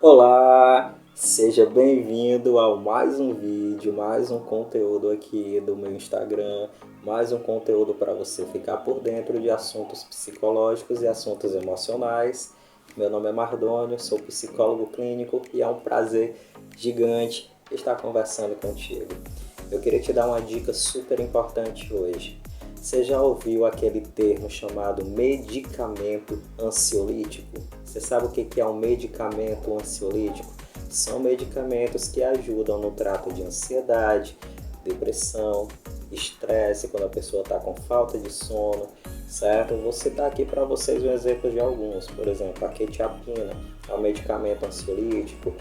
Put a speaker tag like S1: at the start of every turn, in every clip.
S1: Olá, seja bem-vindo a mais um vídeo, mais um conteúdo aqui do meu Instagram, mais um conteúdo para você ficar por dentro de assuntos psicológicos e assuntos emocionais. Meu nome é Mardônio, sou psicólogo clínico e é um prazer gigante estar conversando contigo. Eu queria te dar uma dica super importante hoje. Você já ouviu aquele termo chamado medicamento ansiolítico? Você sabe o que é um medicamento ansiolítico? São medicamentos que ajudam no trato de ansiedade, depressão, estresse, quando a pessoa está com falta de sono, certo? Vou citar aqui para vocês um exemplo de alguns. Por exemplo, a quetiapina é um medicamento ansiolítico,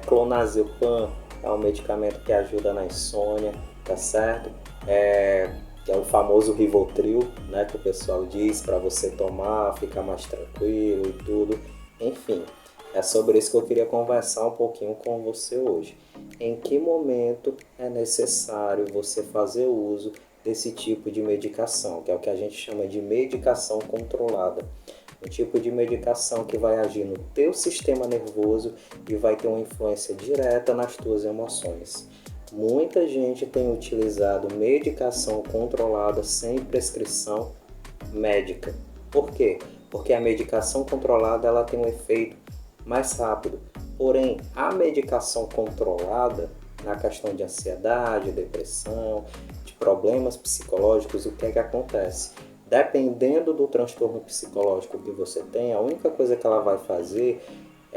S1: clonazepam é um medicamento que ajuda na insônia, tá certo? Que é o famoso Rivotril, né, que o pessoal diz para você tomar, ficar mais tranquilo e tudo. Enfim, é sobre isso que eu queria conversar um pouquinho com você hoje. Em que momento é necessário você fazer uso desse tipo de medicação, que é o que a gente chama de medicação controlada. Um tipo de medicação que vai agir no teu sistema nervoso e vai ter uma influência direta nas tuas emoções. Muita gente tem utilizado medicação controlada sem prescrição médica. Por quê? Porque a medicação controlada ela tem um efeito mais rápido. Porém, a medicação controlada na questão de ansiedade, depressão, de problemas psicológicos, o que é que acontece? Dependendo do transtorno psicológico que você tem, a única coisa que ela vai fazer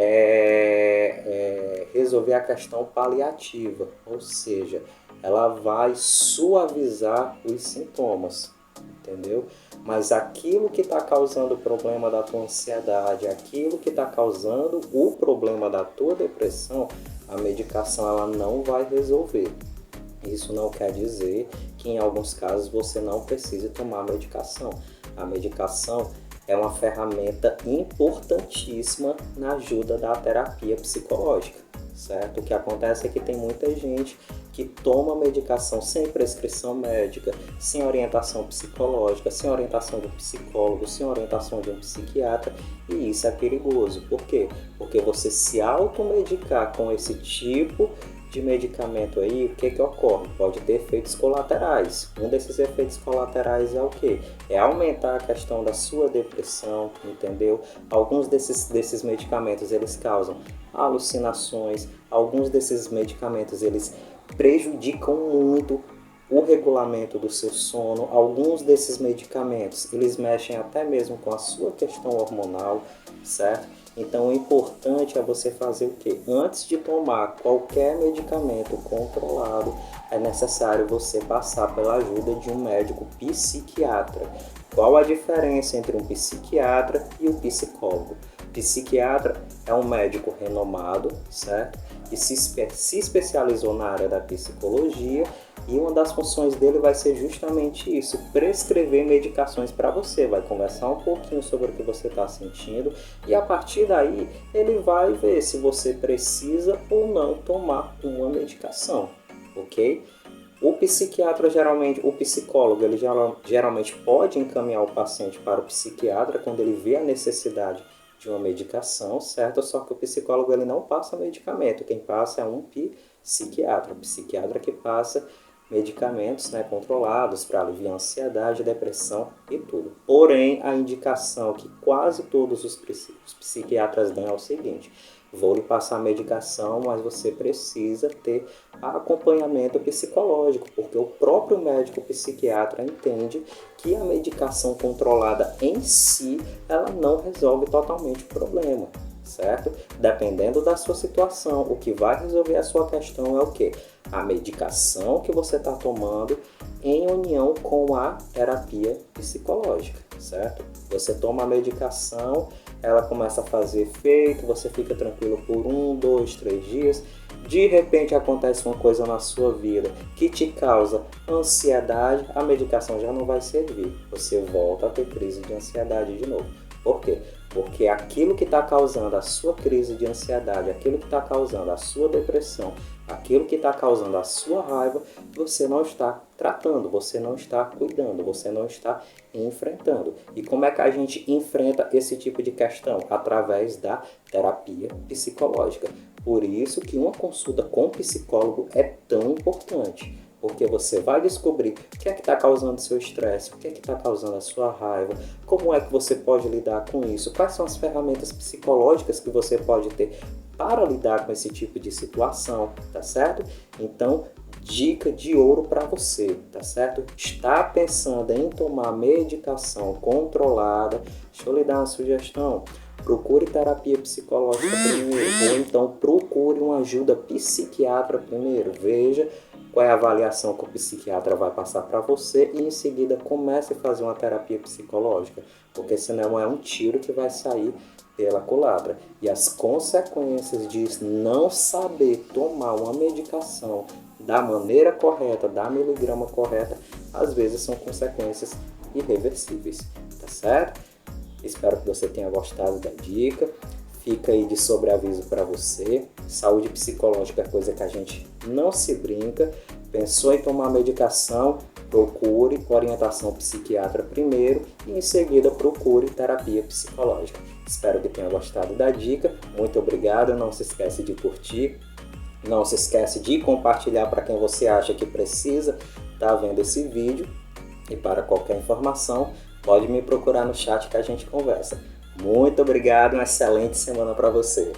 S1: é resolver a questão paliativa, ou seja, ela vai suavizar os sintomas, entendeu? Mas aquilo que está causando o problema da tua ansiedade, aquilo que está causando o problema da tua depressão, a medicação ela não vai resolver. Isso não quer dizer que em alguns casos você não precise tomar medicação. A medicação é uma ferramenta importantíssima na ajuda da terapia psicológica, certo? O que acontece é que tem muita gente que toma medicação sem prescrição médica, sem orientação psicológica, sem orientação do psicólogo, sem orientação de um psiquiatra, e isso é perigoso. Por quê? Porque você se automedicar com esse tipo de medicamento aí, o que ocorre? Pode ter efeitos colaterais. Um desses efeitos colaterais é o quê? É aumentar a questão da sua depressão, entendeu? Alguns desses medicamentos, eles causam alucinações, alguns desses medicamentos, eles prejudicam muito o regulamento do seu sono. Alguns desses medicamentos, eles mexem até mesmo com a sua questão hormonal, certo? Então, o importante é você fazer o quê? Antes de tomar qualquer medicamento controlado, é necessário você passar pela ajuda de um médico psiquiatra. Qual a diferença entre um psiquiatra e um psicólogo? Psiquiatra é um médico renomado, certo? Que se especializou na área da psicologia, e uma das funções dele vai ser justamente isso, prescrever medicações para você, vai conversar um pouquinho sobre o que você está sentindo e a partir daí ele vai ver se você precisa ou não tomar uma medicação, ok? O psiquiatra geralmente, o psicólogo, ele geralmente pode encaminhar o paciente para o psiquiatra quando ele vê a necessidade de uma medicação, certo? Só que o psicólogo ele não passa medicamento, quem passa é um psiquiatra, o psiquiatra que passa medicamentos, né, controlados para aliviar ansiedade, depressão e tudo. Porém, a indicação que quase todos os psiquiatras dão é o seguinte: vou lhe passar a medicação, mas você precisa ter acompanhamento psicológico, porque o próprio médico psiquiatra entende que a medicação controlada em si, ela não resolve totalmente o problema, certo? Dependendo da sua situação, o que vai resolver a sua questão é o quê? A medicação que você está tomando em união com a terapia psicológica, certo? Você toma a medicação, ela começa a fazer efeito, você fica tranquilo por 1, 2, 3 dias, de repente acontece uma coisa na sua vida que te causa ansiedade, a medicação já não vai servir, você volta a ter crise de ansiedade de novo. Por quê? Porque aquilo que está causando a sua crise de ansiedade, aquilo que está causando a sua depressão, Aquilo que está causando a sua raiva, você não está tratando, você não está cuidando, você não está enfrentando. E como é que a gente enfrenta esse tipo de questão? Através da terapia psicológica. Por isso que uma consulta com o psicólogo é tão importante. Porque você vai descobrir o que é que está causando seu estresse, o que é que está causando a sua raiva, como é que você pode lidar com isso, quais são as ferramentas psicológicas que você pode ter para lidar com esse tipo de situação, tá certo? Então, dica de ouro para você, tá certo? Está pensando em tomar medicação controlada? Deixa eu lhe dar uma sugestão. Procure terapia psicológica primeiro, ou então procure uma ajuda psiquiatra primeiro. Veja qual é a avaliação que o psiquiatra vai passar para você e em seguida comece a fazer uma terapia psicológica, porque senão é um tiro que vai sair pela culatra. E as consequências de não saber tomar uma medicação da maneira correta, da miligrama correta, às vezes são consequências irreversíveis, tá certo? Espero que você tenha gostado da dica. Fica aí de sobreaviso para você. Saúde psicológica é coisa que a gente não se brinca. Pensou em tomar medicação? Procure orientação psiquiatra primeiro e em seguida procure terapia psicológica. Espero que tenha gostado da dica. Muito obrigado. Não se esquece de curtir. Não se esquece de compartilhar para quem você acha que precisa estar vendo esse vídeo. E para qualquer informação, pode me procurar no chat que a gente conversa. Muito obrigado, uma excelente semana para você.